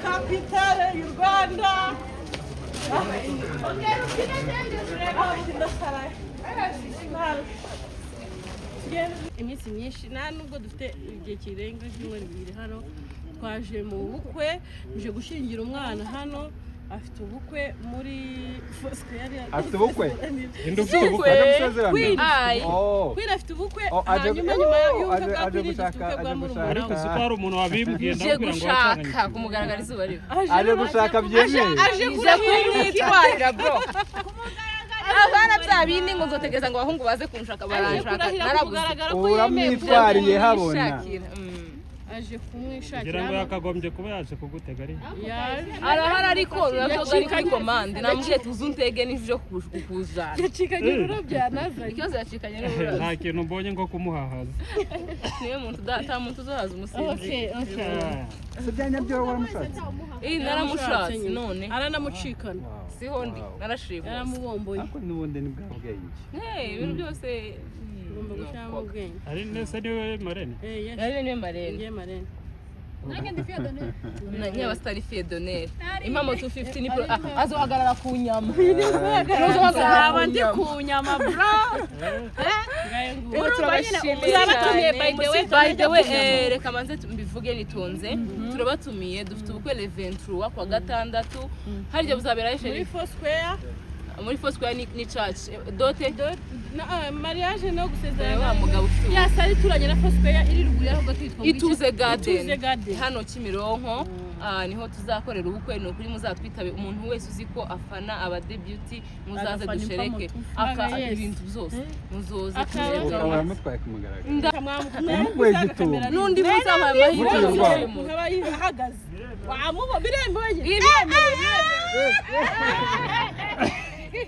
Kapitale y'u Rwanda. Iminsi myinshi nta nubwo dufite igihe kirenga ibyumweru bibiri hano twaje mu bukwe uje gushingira umwana hano afite ubukwe muri Fosquare afite ubukwe ufite ubukwe Queen afite ubukwe hanyuma nyuma y'uko aje gushaka ariko si ko hari umuntu wabimbwiye ndabwira ngo gushaka kumugaragara izuba riva aje gushaka byemeye aje kumwitwarira bro abana byabindi ngo nzotegeza ngo abahungu baze kunshaka baranshaka narabugaragara ko uramwitwariye habona aje kumwishakira ngira ngo yakagombye kuba yaje kugutega ari arahara ariko uravuga ari kuri komande namubwiye tuzuntege n'ivyo kukuzana yacikanye n'urubyanaza ikibazo yacikanye n'urubyanaza nta kintu mbonye ngo kumuhahaza niyo muntu data muntu uzohaza umusinzi se byanyabyo waramushatse naramushatse none aranamucikana siho ndi narashibwe yaramubomboye ariko nubundi ni bwa bwenge ibintu byose ngomba gushaka ubwenge ari nese niwe marene ari niwe marene ngiye marene nange ndi Fiodone nanye abastari Fiodone impamo 250 ni azohagarara ku nyama azaba ndi ku nyama bro turabashimiye by the way reka manze mbivuge nitonze turabatumiye dufite ubukwe le 23 kwa gatandatu harije buzabera muri Fosquare ni church dote mariage no gusezerana wa mugabo ufite yasari turanye na Fosquare iri ruguru yaho gatwitwa Ituze Garden hano Kimironko niho tuzakorera ubukwe no kuri muzatwitabe umuntu wese uzi ko afana aba debut muzaze dushereke aka ibintu byose muzoze uramutwaye kumugaragara ndamwamukwe nundi muzaba amahirwe nkaba yihagaze wamubo biremboye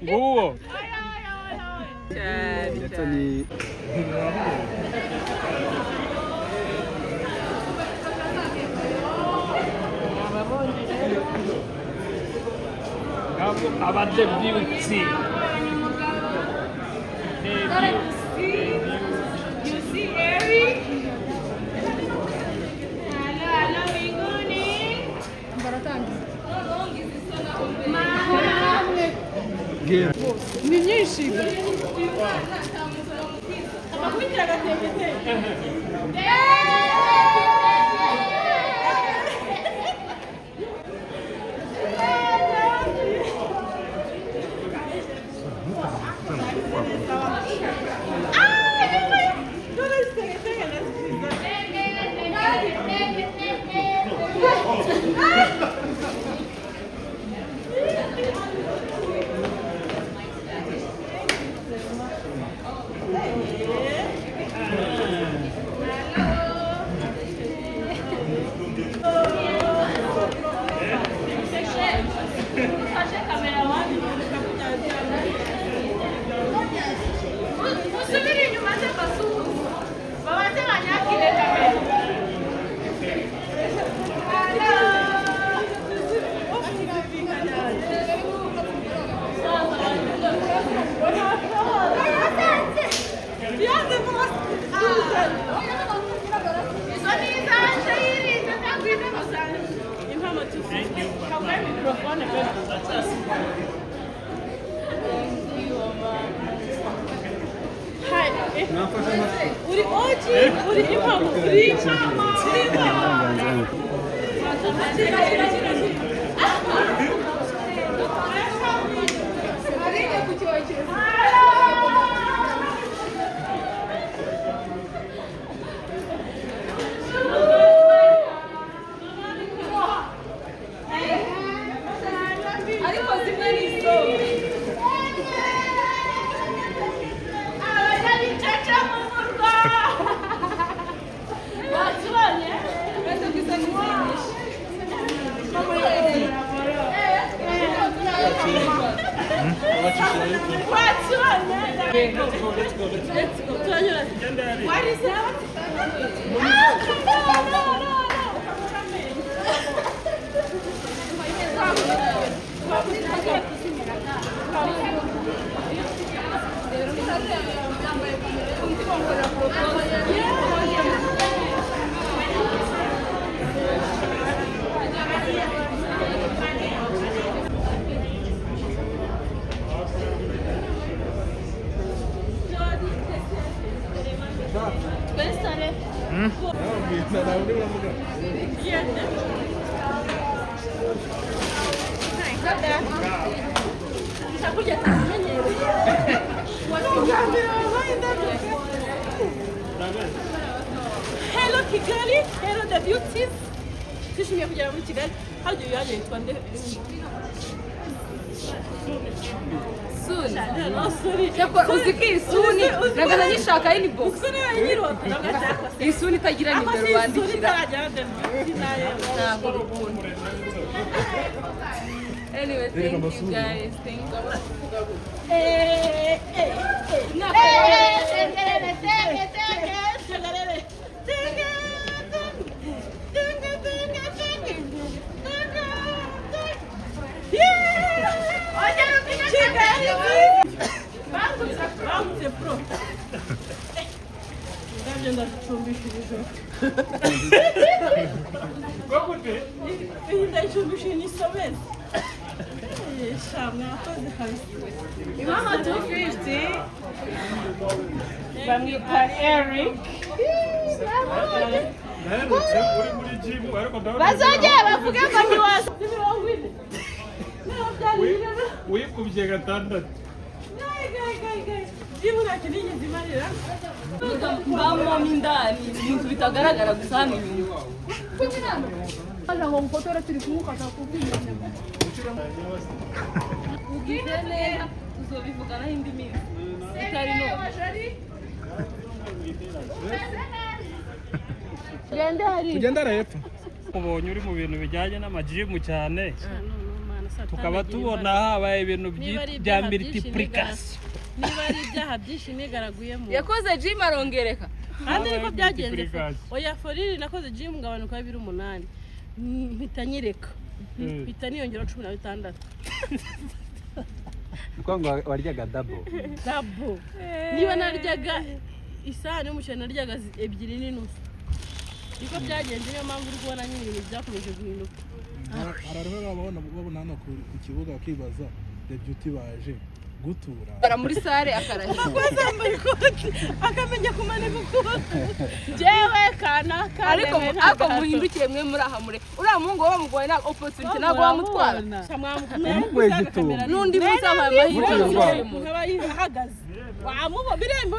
nguwo ndetse ni abadebyuti ni nyinshi abakwitira gatete uri oji uri impamo uri impamo Let's go. What is that? No. Hello Kigali, hello the beauties. Twishimiye kugera muri Kigali. Haryo yaje yitwa nde? Suni. No, sorry. Uziki isuni nagana nyishaka ini box. Suri yanyirwa ndagashaka. Isuni itagira nimero bandikira. Ntabwo rukunda. Anyway, thank you guys. Thank you. Mama 250 bamwita Eric bazongera bavuge ngo ni waza wikubye gatandatu mbamo indani ibintu bitagaragara gusa hano inyuma ngo mukotore turi kumukata kubwira ugize neza tuzobivuganaho indi minsi itari none tugenda hepfo ubonye uri mu bintu bijyanye n'amajimu cyane tukaba tubona habaye ibintu bya multiplication niba ari ibyaha byinshi nigaraguyemo yakoze gym arongereka kandi niko byagenze oya foriri nakoze gym ngabanuka 2.8 mpita nyireka mpita niyongera 16 Uko ngo waryaga double niba naryaga isahani y'umuceri naryaga 2.5 niko byagenze niyo mpamvu uri kubona nyine ibintu byakomeje guhinduka ararwe babona hano ku kibuga bakibaza the beauty baje gutura bara muri sare akarahira kwazambaye ikoti akamenya kumanika ukuboko jewe kana ariko muhindukiye mwe muri aha mure uriya muhungu wo bamugoye na opportunity ntabwo bamutwara Yamugoye gitumo. n'undi munsi amaye amahirwe ahagaze wamubo birembo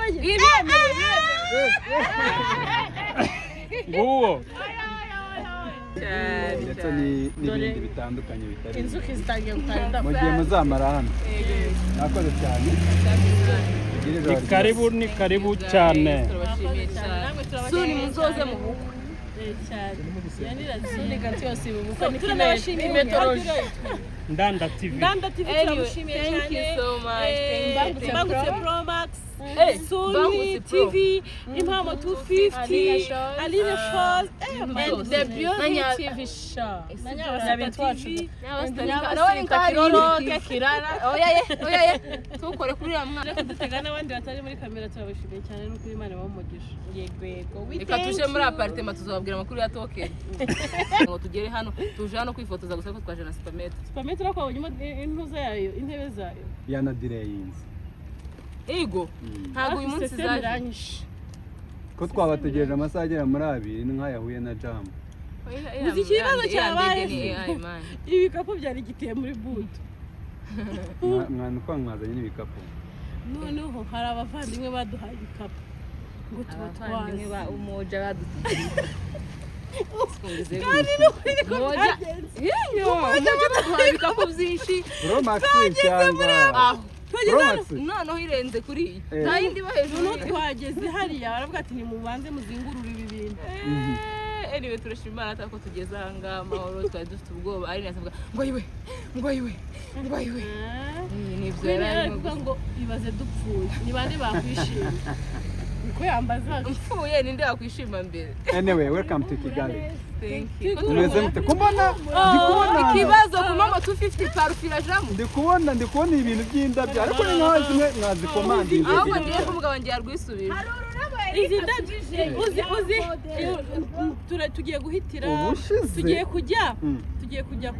nguwo ndetse n'ibindi bitandukanye bitari inzuki zitangiye gutanga mu gihe muzamara hano nakoze cyane ni karibu cyane turabashimiye cyane suni muzoze mu bukwe cyane yanira zine gati yose mu bukwe turabashimiye metodology Ndanda TV turamushimiye cyane thank you so much Bangutse Pro Max Sony TV Impamo 250 Aline Shows and the Beauty TV show Nanya TV oya tukore kuri ya mwana ariko dutega n'abandi batari muri kamera turabashimiye cyane no kuri Imana bamugisha yego reka tuje muri apartment tuzababwira amakuru ya token ngo tugere hano tuje hano kwifotoza gusa ko twaje na Supermet turako abonyemo intuza yayo intebe zayo yana direyinzi ego ntabwo uyu munsi zaje ko twabategereje amasaha agera muri 2 nk'ayahuye na Jam uzi ikibazo cyabaye ibikapu byari giteye muri butu mwana uko mwazanye n'ibikapu noneho hari abavandimwe baduhaye ibikapu ngo tubatwaze ba umoja baduhaye ibikapu byinshi Pro Max cyangwa noneho irenze kuri iyi nta yindi bo hejuru twageze hariya baravuga ati nimubanze muzingurure ibi bintu anyway turashima Imana atako tugeze aha ngaha amahoro twari dufite ubwoba ari nasavuga ngo yiwe nibyo yaravuga ngo ibaze dupfuye ni bande bakwishima niko yambazaga upfuye ninde wakwishima mbere anyway welcome to Kigali thank you tumeze mute kumbona ikibazo ku mama 250 parufira jamu ndikubona ibintu by'indabyo ariko ni nkaho zimwe mwazikomandinze ahubwo ndiye kumugabo wanjye yarwisubije izi ndabyo uzi tugiye guhitira tugiye kujya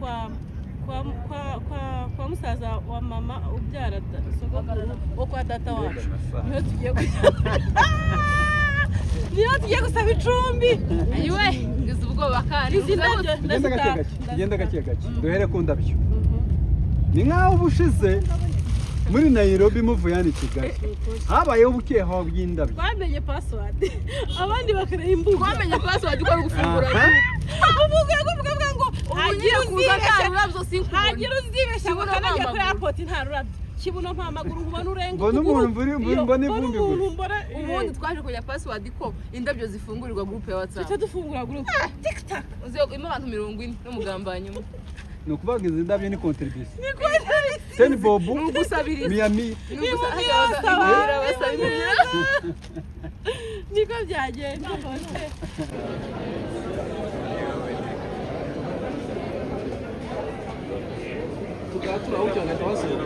kwa musaza wa mama ubyara wo kwa data wacu niho tugiye kujya niyo tugiye gusaba icumbi ayiwe ngize ubwoba kandi izi ndabyo tugenda gake gake duhere ku ndabyo ni nk'aho ubushize muri Nairobi muvuye hano i Kigali habayeho ubukeha bw'indabyo twamenye password abandi bakareba imbuga twamenye password ko gufungura uvuga ngo hagira uzibeshya ngo kanajya kuri airport nta rurabyo kibuno nta maguru ubona urenga ngo n'umuntu mbona ivumbi ubundi twaje kujya password ko indabyo zifungurirwa groupe ya WhatsApp cyo dufungura groupe TikTok uziyo ima abantu 40 n'umugambanyi ni ukuvuga izi ndabyo ni contribution Ten Bob Miami niko byagenda tugatura aho cyane twasohoka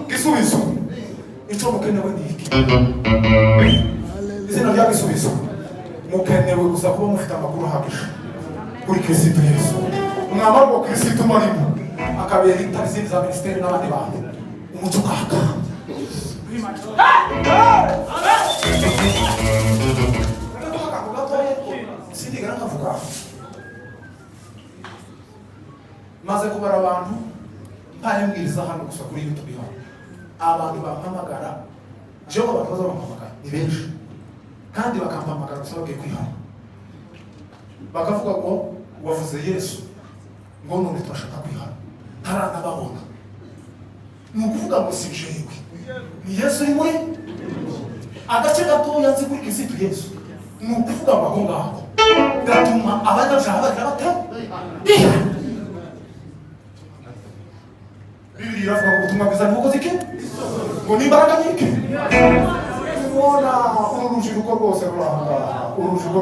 Gisubizo icyo mukenewe ni iki izina rya Gisubizo mukenewe gusa kuba mufite amakuru ahagije kuri Kristo Yesu umwambaro wa Kristo murimo akabera itari za ministeri n'abandi bantu umuco kaka sindigana nkavuga maze kubara abantu mpaye mbwiriza hano gusa kuri YouTube hano abantu bampamagara jewe abantu baza bampamagara ni benshi kandi bakampamagara gusa bagiye kwihana bakavuga ngo wavuze Yesu ngo none turashaka kwihana ntaranababona ni ukuvuga ngo si jewe ni Yesu uri muri agace gatoya nzi kuri Kristo Yesu ni ukuvuga ngo aho ngaho gatuma abanyabyaha bagira bate Biblia iravuga ngo ubutumwa bwiza ntibukoze iki ngo n'imbaraga nyinshi ubona uru rubyiruko rwose ruranga uru rubyiruko